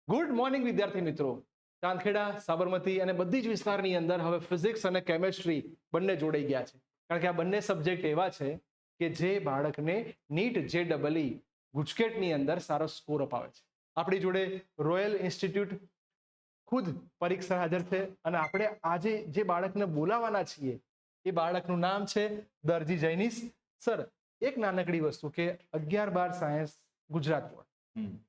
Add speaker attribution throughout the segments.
Speaker 1: Good morning વિદ્યાર્થી મિત્રો. ચાંદખેડા, સાબરમતી અને બધી જ વિસ્તારની અંદર હવે ફિઝિક્સ અને કેમેસ્ટ્રી બંને જોડાઈ ગયા છે. કારણ કે આ બંને સબ્જેક્ટ એવા છે કે જે બાળકને નીટ JEE ગુજકેટની અંદર સારો સ્કોર અપાવે છે. આપણી જોડે રોયલ ઇન્સ્ટિટ્યૂટ ખુદ પરીક્ષા હાજર છે અને આપણે આજે જે બાળકને બોલાવવાના છીએ એ બાળકનું નામ છે દરજી જૈનિશ. સર, એક નાનકડી વસ્તુ કે 11-12 સાયન્સ ગુજરાત બોર્ડ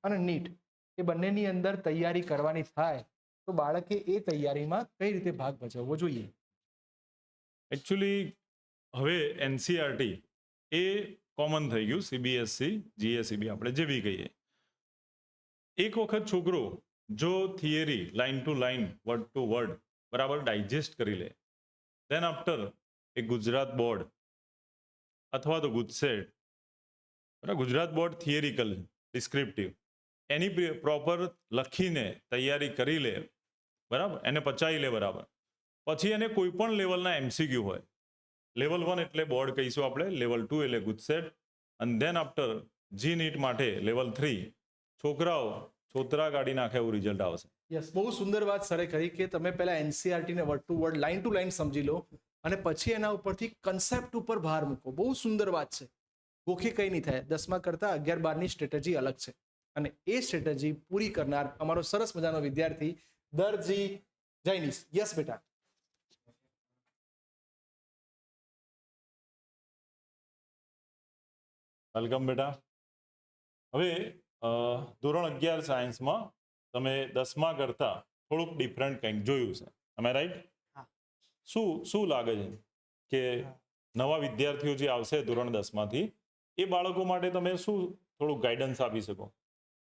Speaker 1: અને નીટ એ બંનેની અંદર તૈયારી કરવાની થાય તો બાળકે એ તૈયારીમાં કઈ રીતે ભાગ ભજવવો જોઈએ?
Speaker 2: એકચ્યુઅલી હવે એનસીઆરટી એ કોમન થઈ ગયું, CBSE GSEB આપણે જે બી કહીએ. એક વખત છોકરો જો theory line to line word to word બરાબર ડાયજેસ્ટ કરી લે, દેન આફ્ટર એ ગુજરાત બોર્ડ અથવા તો GUJCET, Gujarat board theoretical descriptive એની પ્રોપર લખીને તૈયારી કરી લે, બરાબર, એને પચાવી લે બરાબર, પછી એને કોઈ પણ લેવલના MCQ હોય, લેવલ 1 એટલે બોર્ડ કહીશું આપણે, લેવલ 2 એટલે ગુજસેટ, અને દેન આફ્ટર જી નીટ માટે લેવલ 3 છોકરાઓ છોતરા કાઢી નાખે એવું રિઝલ્ટ આવશે.
Speaker 1: યસ, બહુ સુંદર વાત સરે કરી કે તમે પહેલા NCERT ને word to word line to line સમજી લો અને પછી એના ઉપરથી કન્સેપ્ટ ઉપર ભાર મૂકો. બહુ સુંદર વાત છે. ગોખે કંઈ નહીં થાય. 10મા કરતા 11-12ની સ્ટ્રેટેજી અલગ છે અને એ સ્ટ્રેટેજી પૂરી કરનાર અમારો સરસ મજાનો વિદ્યાર્થી દરજી જૈનિશ. યસ બેટા.
Speaker 2: વેલકમ બેટા. હવે ધોરણ 11 સાયન્સમાં તમે 10મા કરતા થોડુંક ડિફરન્ટ કંઈક જોયું છે, અમે રાઈટ? શું લાગે છે કે નવા વિદ્યાર્થીઓ જે આવશે ધોરણ 10માંથી એ બાળકો માટે તમે શું થોડુંક ગાઈડન્સ આપી શકો?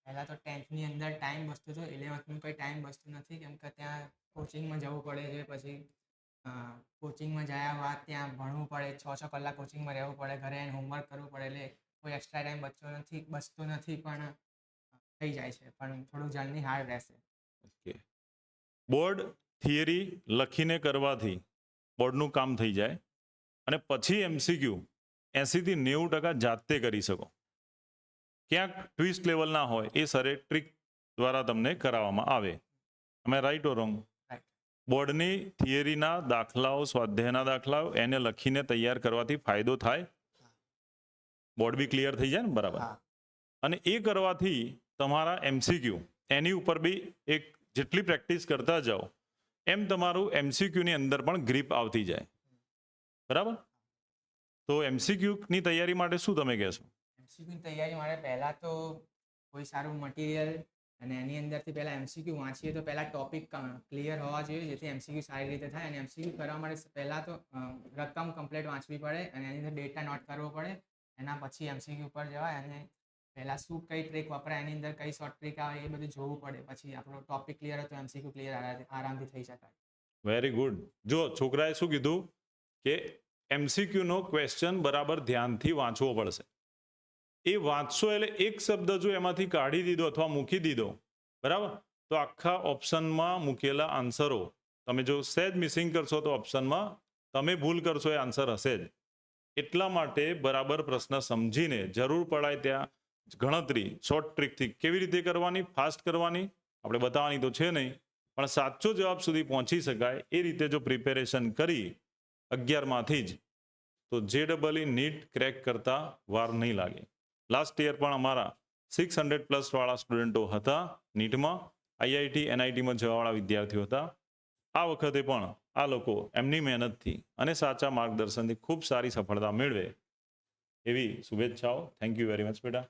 Speaker 3: પહેલા તો 10th ની અંદર ટાઈમ બચતો હતો. 11th નું કંઈ ટાઈમ બચતું નથી, કેમ કે ત્યાં કોચિંગમાં જવું પડે છે. પછી કોચિંગમાં જયા બાદ ત્યાં ભણવું પડે, 6 કલાક કોચિંગમાં રહેવું પડે, ઘરે એને હોમવર્ક કરવું પડે, એટલે કોઈ એક્સ્ટ્રા ટાઈમ બચતો નથી પણ થઈ જાય છે, પણ થોડું જલ્દી હાર્ડ રહેશે.
Speaker 2: ઓકે, બોર્ડ થિયરી લખીને કરવાથી બોર્ડનું કામ થઈ જાય અને પછી MCQ 80 થી 90% જાતે કરી શકો. ક્યાંક ટ્વિસ્ટ લેવલના હોય એ સરે ટ્રીક દ્વારા તમને કરાવવામાં આવે. અમે રાઈટ ઓર રોંગ? બોર્ડની થિયરીના દાખલાઓ, સ્વાધ્યાયના દાખલાઓ એને લખીને તૈયાર કરવાથી ફાયદો થાય, બોર્ડ બી ક્લિયર થઈ જાય ને, બરાબર? અને એ કરવાથી તમારા MCQ એની ઉપર બી એક જેટલી પ્રેક્ટિસ કરતા જાઓ એમ તમારું MCQ ની અંદર પણ ગ્રીપ આવતી જાય, બરાબર? તો MCQ ની તૈયારી માટે શું તમે કહેશો?
Speaker 3: MCQ ની તૈયારી માટે પહેલાં તો કોઈ સારું મટીરિયલ અને એની અંદરથી પહેલાં MCQ વાંચીએ તો પહેલાં ટોપિક ક્લિયર હોવા જોઈએ, જેથી MCQ સારી રીતે થાય. અને MCQ કરવા માટે પહેલાં તો રકમ કમ્પ્લીટ વાંચવી પડે અને એની અંદર ડેટા નોટ કરવો પડે. એના પછી MCQ ઉપર જવાય અને પહેલાં શું કઈ ટ્રીક વપરાય, એની અંદર કઈ શોર્ટ ટ્રીક આવે એ બધું જોવું પડે. પછી આપણો ટોપિક ક્લિયર હોય તો MCQ ક્લિયર આરામથી થઈ શકાય.
Speaker 2: Very good. જો છોકરાએ શું કીધું કે MCQ નો ક્વેશ્ચન બરાબર ધ્યાનથી વાંચવો પડશે. એ વાંચશો એટલે એક શબ્દ જો એમાંથી કાઢી દીધો અથવા મૂકી દીધો, બરાબર, તો આખા ઓપ્શનમાં મૂકેલા આન્સરો તમે જો સહેજ મિસિંગ કરશો તો ઓપ્શનમાં તમે ભૂલ કરશો એ આન્સર હશે જ. એટલા માટે બરાબર પ્રશ્ન સમજીને જરૂર પડાય ત્યાં ગણતરી શોર્ટ ટ્રીકથી કેવી રીતે કરવાની, ફાસ્ટ કરવાની આપણે બતાવવાની તો છે નહીં, પણ સાચો જવાબ સુધી પહોંચી શકાય એ રીતે જો પ્રિપેરેશન કરી 11માંથી જ તો JEE નીટ ક્રેક કરતા વાર નહીં લાગે. લાસ્ટ યર પણ અમારા 600+ વાળા સ્ટુડન્ટો હતા નીટમાં, IIT NITમાં જવાવાળા વિદ્યાર્થીઓ હતા. આ વખતે પણ આ લોકો એમની મહેનતથી અને સાચા માર્ગદર્શનથી ખૂબ સારી સફળતા મેળવે એવી શુભેચ્છાઓ. થેન્ક યુ વેરી મચ બેટા.